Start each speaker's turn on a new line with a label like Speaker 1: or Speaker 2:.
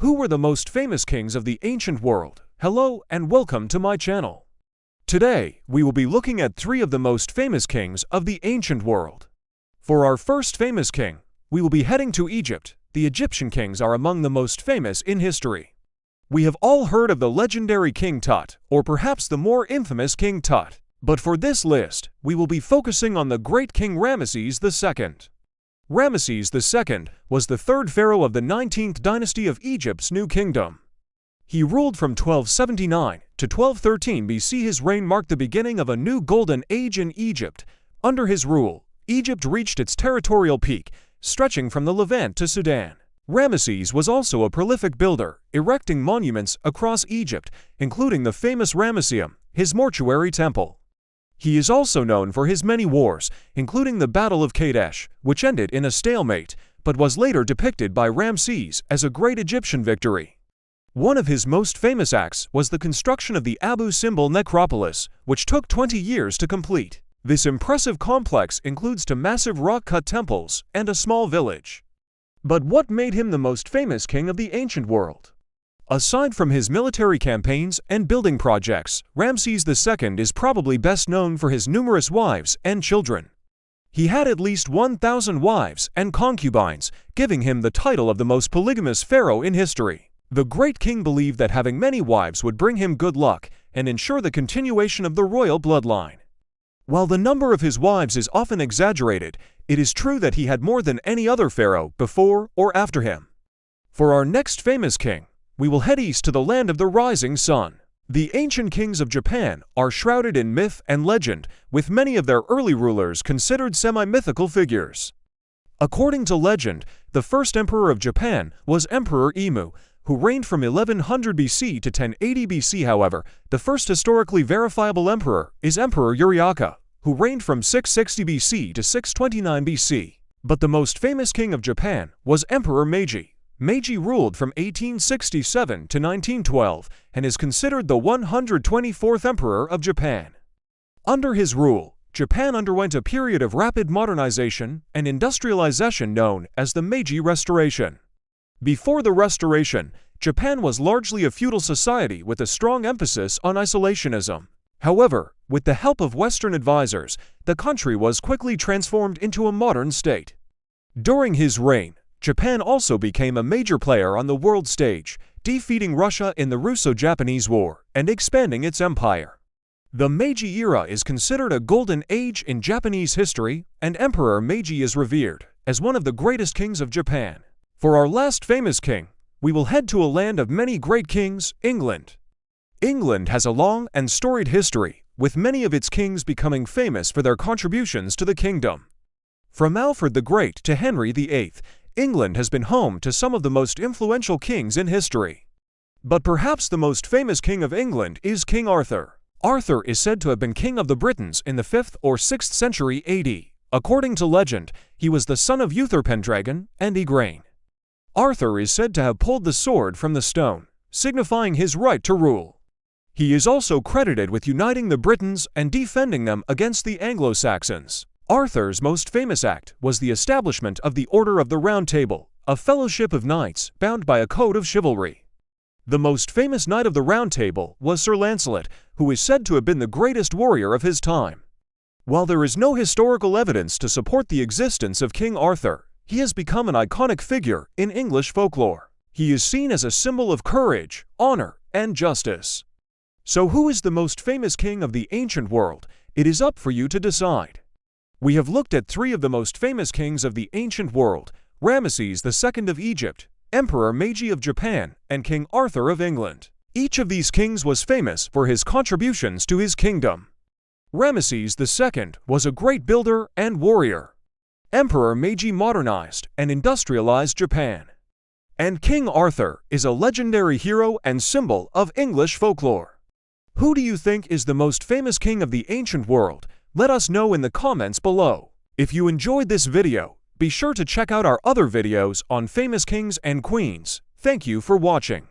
Speaker 1: Who were the most famous kings of the ancient world? Hello and welcome to my channel. Today, we will be looking at 3 of the most famous kings of the ancient world. For our first famous king, we will be heading to Egypt. The Egyptian kings are among the most famous in history. We have all heard of the legendary King Tut, or perhaps the more infamous King Tut. But for this list, we will be focusing on the great King Ramesses II. Ramesses II was the 3rd pharaoh of the 19th dynasty of Egypt's New Kingdom. He ruled from 1279 to 1213 BC. His reign marked the beginning of a new golden age in Egypt. Under his rule, Egypt reached its territorial peak, stretching from the Levant to Sudan. Ramesses was also a prolific builder, erecting monuments across Egypt, including the famous Ramesseum, his mortuary temple. He is also known for his many wars, including the Battle of Kadesh, which ended in a stalemate, but was later depicted by Ramses as a great Egyptian victory. One of his most famous acts was the construction of the Abu Simbel necropolis, which took 20 years to complete. This impressive complex includes 2 massive rock-cut temples and a small village. But what made him the most famous king of the ancient world? Aside from his military campaigns and building projects, Ramesses II is probably best known for his numerous wives and children. He had at least 1,000 wives and concubines, giving him the title of the most polygamous pharaoh in history. The great king believed that having many wives would bring him good luck and ensure the continuation of the royal bloodline. While the number of his wives is often exaggerated, it is true that he had more than any other pharaoh before or after him. For our next famous king, we will head east to the land of the rising sun. The ancient kings of Japan are shrouded in myth and legend, with many of their early rulers considered semi-mythical figures. According to legend, the first emperor of Japan was Emperor Emu, who reigned from 1100 BC to 1080 BC. However, the first historically verifiable emperor is Emperor Uriaka, who reigned from 660 BC to 629 BC. But the most famous king of Japan was Emperor Meiji. Meiji ruled from 1867 to 1912 and is considered the 124th emperor of Japan. Under his rule, Japan underwent a period of rapid modernization and industrialization known as the Meiji Restoration. Before the Restoration, Japan was largely a feudal society with a strong emphasis on isolationism. However, with the help of Western advisors, the country was quickly transformed into a modern state. During his reign, Japan also became a major player on the world stage, defeating Russia in the Russo-Japanese War and expanding its empire. The Meiji era is considered a golden age in Japanese history, and Emperor Meiji is revered as one of the greatest kings of Japan. For our last famous king, we will head to a land of many great kings, England. England has a long and storied history, with many of its kings becoming famous for their contributions to the kingdom. From Alfred the Great to Henry VIII, England has been home to some of the most influential kings in history. But perhaps the most famous king of England is King Arthur. Arthur is said to have been king of the Britons in the 5th or 6th century AD. According to legend, he was the son of Uther Pendragon and Igraine. Arthur is said to have pulled the sword from the stone, signifying his right to rule. He is also credited with uniting the Britons and defending them against the Anglo-Saxons. Arthur's most famous act was the establishment of the Order of the Round Table, a fellowship of knights bound by a code of chivalry. The most famous knight of the Round Table was Sir Lancelot, who is said to have been the greatest warrior of his time. While there is no historical evidence to support the existence of King Arthur, he has become an iconic figure in English folklore. He is seen as a symbol of courage, honor, and justice. So who is the most famous king of the ancient world? It is up for you to decide. We have looked at 3 of the most famous kings of the ancient world: Ramesses II of Egypt, Emperor Meiji of Japan, and King Arthur of England. Each of these kings was famous for his contributions to his kingdom. Ramesses II was a great builder and warrior. Emperor Meiji modernized and industrialized Japan. And King Arthur is a legendary hero and symbol of English folklore. Who do you think is the most famous king of the ancient world? Let us know in the comments below. If you enjoyed this video, be sure to check out our other videos on famous kings and queens. Thank you for watching.